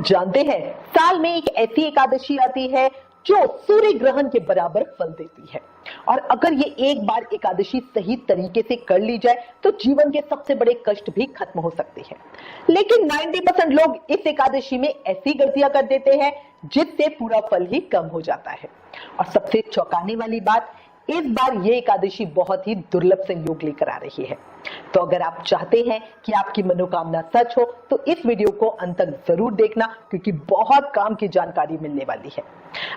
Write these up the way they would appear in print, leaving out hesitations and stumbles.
जानते हैं, साल में एक ऐसी एकादशी आती है जो सूर्य ग्रहण के बराबर फल देती है। और अगर ये एक बार एकादशी सही तरीके से कर ली जाए तो जीवन के सबसे बड़े कष्ट भी खत्म हो सकते हैं। लेकिन 90% लोग इस एकादशी में ऐसी गलतियां कर देते हैं जिससे पूरा फल ही कम हो जाता है। और सबसे चौंकाने वाली बात, इस बार ये एकादशी बहुत ही दुर्लभ संयोग लेकर आ रही है। तो अगर आप चाहते हैं कि आपकी मनोकामना सच हो तो इस वीडियो को अंत तक जरूर देखना, क्योंकि बहुत काम की जानकारी मिलने वाली है।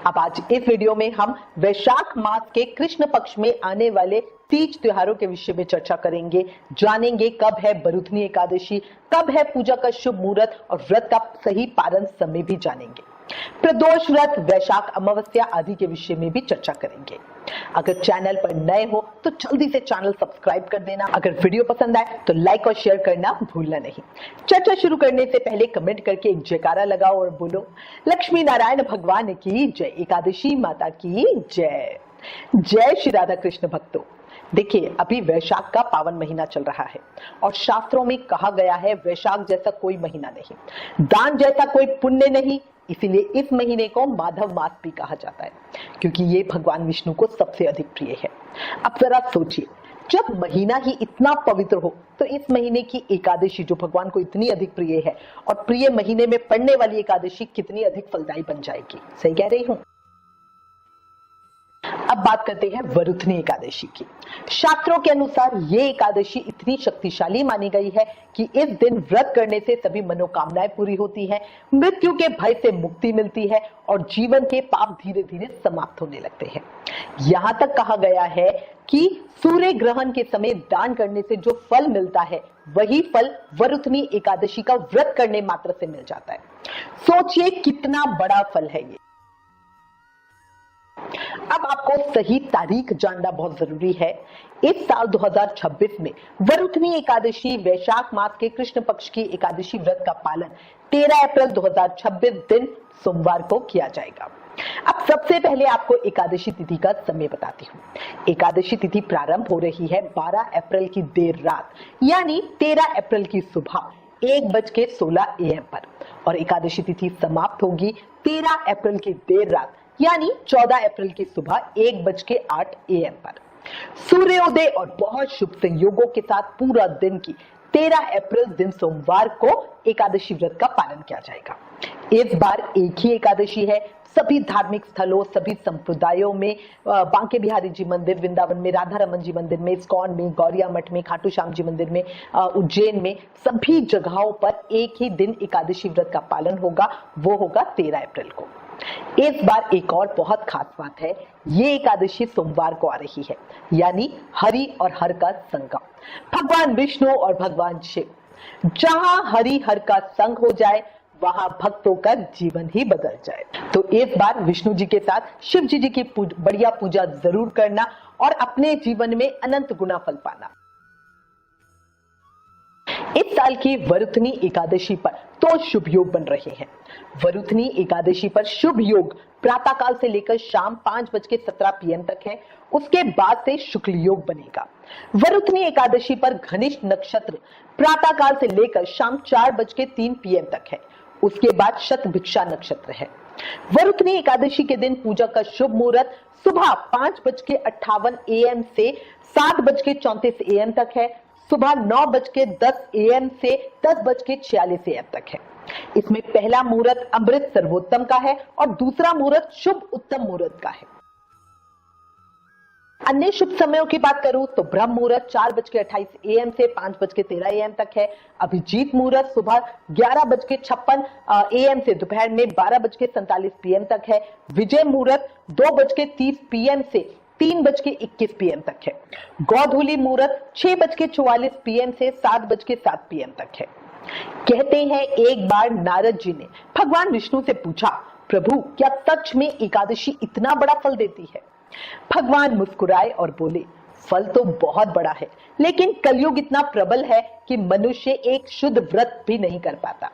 अब आज इस वीडियो में हम वैशाख मास के कृष्ण पक्ष में आने वाले तीज त्योहारों के विषय में चर्चा करेंगे, जानेंगे कब है बरुथनी एकादशी, कब है पूजा का शुभ मुहूर्त और व्रत का सही पारण समय भी जानेंगे। प्रदोष व्रत, वैशाख अमावस्या आदि के विषय में भी चर्चा करेंगे। अगर चैनल पर नए हो तो जल्दी से चैनल सब्सक्राइब कर देना। अगर वीडियो पसंद आए तो लाइक और शेयर करना भूलना नहीं। चर्चा शुरू करने से पहले कमेंट करके एक जयकारा लगाओ और बोलो, लक्ष्मी नारायण भगवान की जय, एकादशी माता की जय। जय श्री राधा कृष्ण भक्तों। देखिए, अभी वैशाख का पावन महीना चल रहा है और शास्त्रों में कहा गया है वैशाख जैसा कोई महीना नहीं, दान जैसा कोई पुण्य नहीं। इसीलिए इस महीने को माधव मास भी कहा जाता है, क्योंकि ये भगवान विष्णु को सबसे अधिक प्रिय है। अब जरा सोचिए, जब महीना ही इतना पवित्र हो तो इस महीने की एकादशी जो भगवान को इतनी अधिक प्रिय है और प्रिय महीने में पड़ने वाली एकादशी कितनी अधिक फलदायी बन जाएगी। सही कह रही हूँ। अब बात करते हैं वरुथनी एकादशी की। शास्त्रों के अनुसार ये एकादशी इतनी शक्तिशाली मानी गई है कि इस दिन व्रत करने से सभी मनोकामनाएं पूरी होती हैं, मृत्यु के भय से मुक्ति मिलती है और जीवन के पाप धीरे धीरे समाप्त होने लगते हैं। यहाँ तक कहा गया है कि सूर्य ग्रहण के समय दान करने से जो फल मिलता है वही फल वरुथनी एकादशी का व्रत करने मात्र से मिल जाता है। सोचिए कितना बड़ा फल है ये। अब आपको सही तारीख जानना बहुत जरूरी है। इस साल 2026 में वरुथनी एकादशी वैशाख मास के कृष्ण पक्ष की एकादशी व्रत का पालन 13 अप्रैल 2026 दिन सोमवार को किया जाएगा। अब सबसे पहले आपको एकादशी तिथि का समय बताती हूँ। एकादशी तिथि प्रारंभ हो रही है 12 अप्रैल की देर रात, यानी 13 अप्रैल की सुबह 1:16 AM पर, और एकादशी तिथि समाप्त होगी 13 अप्रैल की देर रात, यानी 14 अप्रैल की सुबह 1:08 AM पर। सूर्योदय और बहुत शुभ संयोगों के साथ पूरा दिन की 13 अप्रैल दिन सोमवार को एकादशी व्रत का पालन किया जाएगा। इस बार एक ही एकादशी है। सभी धार्मिक स्थलों, सभी संप्रदायों में, बांके बिहारी जी मंदिर, वृंदावन में राधा रमन जी मंदिर में, इस्कॉन में, गौरिया मठ में, खाटू श्याम जी मंदिर में, उज्जैन में, सभी जगहों पर एक ही दिन एकादशी व्रत का पालन होगा। वो होगा 13 अप्रैल को। इस बार एक और बहुत खास बात है, ये एकादशी सोमवार को आ रही है, यानी हरि और हर का संगम। भगवान विष्णु और भगवान शिव, जहां हरि हर का संग हो जाए वहां भक्तों का जीवन ही बदल जाए। तो इस बार विष्णु जी के साथ शिव जी की बढ़िया पूजा जरूर करना और अपने जीवन में अनंत गुना फल पाना। इस साल की वरुथनी एकादशी पर तो शुभ योग बन रहे हैं। वरुथनी एकादशी पर शुभ योग प्रातः काल से लेकर शाम 5:17 PM तक है। उसके बाद से शुक्ल योग बनेगा। वरुथनी एकादशी पर घनिष्ठ नक्षत्र प्रातः काल से लेकर शाम 4:03 PM तक है। उसके बाद शतभिक्षा नक्षत्र है। वरुथनी एकादशी के दिन पूजा का शुभ मुहूर्त सुबह 5:58 AM से 7:34 AM तक है। सुबह 9:10 AM से 10:46 AM तक है। इसमें पहला मुहूर्त अमृत सर्वोत्तम का है और दूसरा मुहूर्त शुभ उत्तम मुहूर्त का है। अन्य शुभ समयों की बात करूं तो ब्रह्म मुहूर्त 4:28 AM से 5:13 AM तक है। अभिजीत मुहूर्त सुबह 11:56 AM से दोपहर में 12:47 PM तक है। विजय मुहूर्त 2:30 PM से 3:21 PM तक है। गौधूली मुहूर्त 6:44 PM से 7:07 PM तक है। कहते हैं एक बार नारद जी ने भगवान विष्णु से पूछा, प्रभु क्या सच में एकादशी इतना बड़ा फल देती है? भगवान मुस्कुराए और बोले, फल तो बहुत बड़ा है, लेकिन कलयुग इतना प्रबल है कि मनुष्य एक शुद्ध व्रत भी नहीं कर पाता।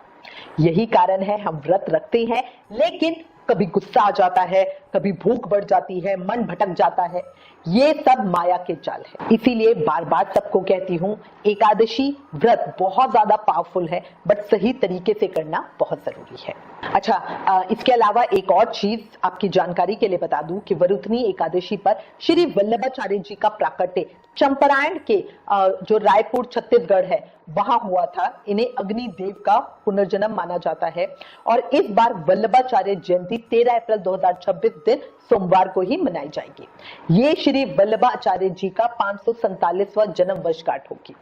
यही कारण है हम व्रत रखते हैं, लेकिन कभी गुस्सा आ जाता है, कभी भूख बढ़ जाती है, मन भटक जाता है। ये सब माया के जाल है। इसीलिए बार बार सबको कहती हूँ, एकादशी व्रत बहुत ज्यादा पावरफुल है, बट सही तरीके से करना बहुत जरूरी है। अच्छा, इसके अलावा एक और चीज आपकी जानकारी के लिए बता दूं कि वरुथनी एकादशी पर श्री वल्लभाचार्य जी का प्राकट्य चंपारण के जो रायपुर छत्तीसगढ़ है वहां हुआ था। इन्हें अग्नि देव का पुनर्जन्म माना जाता है और इस बार वल्लभाचार्य जयंती 13 अप्रैल 2026 दिन सोमवार को ही मनाई जाएगी। ये श्री वल्लभाचार्य जी का 547वां जन्म वर्षगांठ होगी।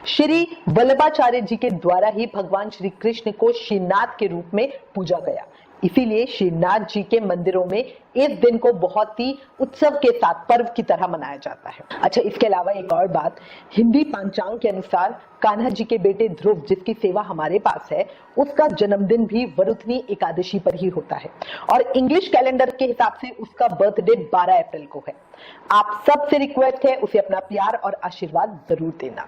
श्री वल्लभाचार्य जी के द्वारा ही भगवान श्री कृष्ण को श्रीनाथ के रूप में पूजा गया। इसीलिए श्रीनाथ जी के मंदिरों में इस दिन को बहुत ही उत्सव के साथ पर्व की तरह मनाया जाता है। अच्छा, इसके अलावा एक और बात, हिंदी पंचांग के अनुसार कान्हा जी के बेटे ध्रुव, जिसकी सेवा हमारे पास है, उसका जन्मदिन भी वरुथनी एकादशी पर ही होता है और इंग्लिश कैलेंडर के हिसाब से उसका बर्थडे 12 अप्रैल को है। आप सबसे रिक्वेस्ट है उसे अपना प्यार और आशीर्वाद जरूर देना।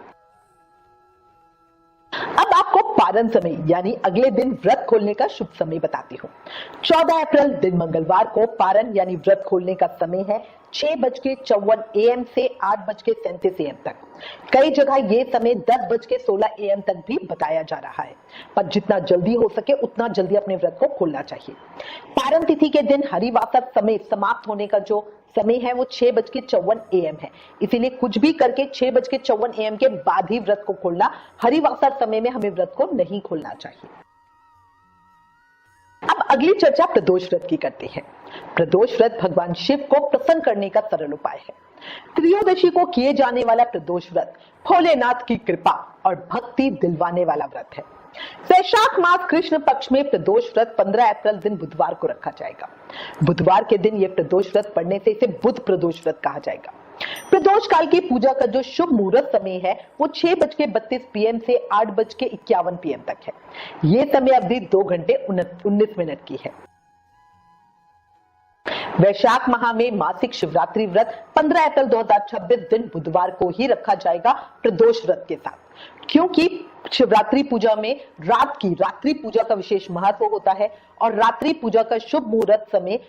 अब आपको पारण समय यानी अगले दिन व्रत खोलने का शुभ समय बताती हूँ। 14 अप्रैल दिन मंगलवार को पारण यानी व्रत खोलने का समय है 6:54 AM से 8:37 AM तक। कई जगह ये समय 10:16 AM तक भी बताया जा रहा है, पर जितना जल्दी हो सके उतना जल्दी अपने व्रत को खोलना चाहिए। पारण तिथि के दिन हरिवासर समय समाप्त होने का जो समय है वो 6:54 AM है। इसीलिए कुछ भी करके 6:54 AM के बाद ही व्रत को खोलना। हरिवासर समय में हमें व्रत को नहीं खोलना चाहिए। अब अगली चर्चा प्रदोष व्रत की करते हैं। प्रदोष व्रत भगवान शिव को प्रसन्न करने का सरल उपाय है। त्रयोदशी को किए जाने वाला प्रदोष व्रत भोलेनाथ की कृपा और भक्ति दिलवाने वाला व्रत है। वैशाख मास कृष्ण पक्ष में प्रदोष व्रत 15 अप्रैल दिन बुधवार को रखा जाएगा। बुधवार के दिन यह प्रदोष व्रत पढ़ने से इसे बुध प्रदोष व्रत कहा जाएगा। प्रदोष काल की पूजा का जो शुभ मुहूर्त समय है वो 6:32 PM से 8:51 PM तक है। ये समय अवधि 2 घंटे 19 मिनट की है। वैशाख माह में मासिक शिवरात्रि व्रत 15 अप्रैल 2026 दिन बुधवार को ही रखा जाएगा प्रदोष व्रत के साथ, क्योंकि शिवरात्रि पूजा में रात्रि पूजा का विशेष महत्व होता है और रात्रि पूजा का शुभ मुहूर्त समय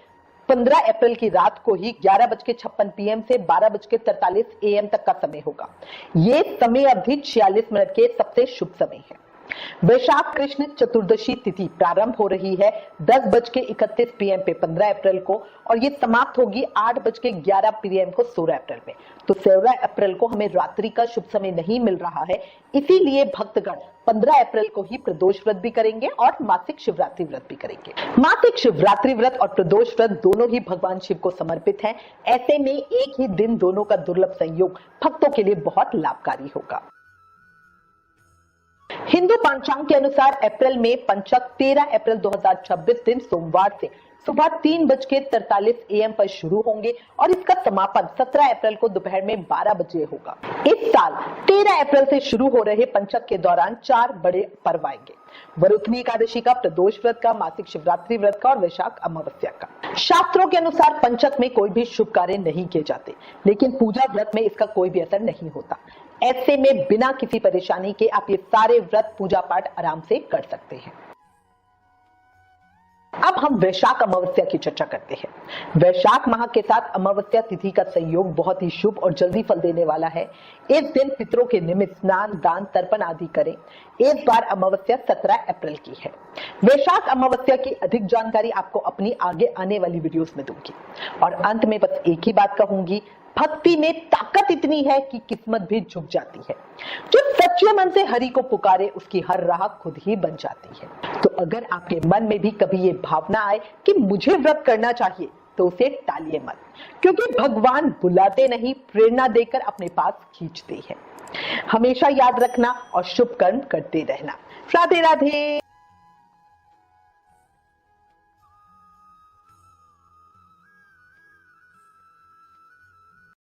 15 अप्रैल की रात को ही 11:56 PM से 12:43 AM तक का समय होगा। ये समय अवधि 46 मिनट के सबसे शुभ समय है। वैशाख कृष्ण चतुर्दशी तिथि प्रारंभ हो रही है 10:31 PM पे 15 अप्रैल को और ये समाप्त होगी 8:11 PM को 16 अप्रैल में। तो 16 अप्रैल को हमें रात्रि का शुभ समय नहीं मिल रहा है, इसीलिए भक्तगण 15 अप्रैल को ही प्रदोष व्रत भी करेंगे और मासिक शिवरात्रि व्रत भी करेंगे। मासिक शिवरात्रि व्रत और प्रदोष व्रत दोनों ही भगवान शिव को समर्पित हैं। ऐसे में एक ही दिन दोनों का दुर्लभ संयोग भक्तों के लिए बहुत लाभकारी होगा। हिंदू पंचांग के अनुसार अप्रैल में पंचक 13 अप्रैल 2026 दिन सोमवार से सुबह 3:43 AM पर शुरू होंगे और इसका समापन 17 अप्रैल को दोपहर में 12 बजे होगा। इस साल 13 अप्रैल से शुरू हो रहे पंचक के दौरान 4 बड़े पर्व आएंगे। वरुथनी एकादशी का, प्रदोष व्रत का, मासिक शिवरात्रि व्रत का और वैशाख अमावस्या का। शास्त्रों के अनुसार पंचक में कोई भी शुभ कार्य नहीं किए जाते, लेकिन पूजा व्रत में इसका कोई भी असर नहीं होता। ऐसे में बिना किसी परेशानी के आप ये सारे व्रत पूजा पाठ आराम से कर सकते हैं। अब हम वैशाख अमावस्या की चर्चा करते हैं। वैशाख माह के साथ अमावस्या तिथि का संयोग बहुत ही शुभ और जल्दी फल देने वाला है। इस दिन पितरों के निमित्त स्नान, दान, तर्पण आदि करें। इस बार अमावस्या 17 अप्रैल की है। वैशाख अमावस्या की अधिक जानकारी आपको अपनी आगे आने वाली वीडियोस में दूंगी। और अंत में बस एक ही बात कहूंगी, भक्ति में ताकत इतनी है कि किस्मत भी झुक जाती है। जो सच्चे मन से हरि को पुकारे उसकी हर राह खुद ही बन जाती है। तो अगर आपके मन में भी कभी ये भावना आए कि मुझे व्रत करना चाहिए, तो उसे टालिए मत, क्योंकि भगवान बुलाते नहीं, प्रेरणा देकर अपने पास खींचते हैं। हमेशा याद रखना और शुभ कर्म करते रहना। राधे राधे।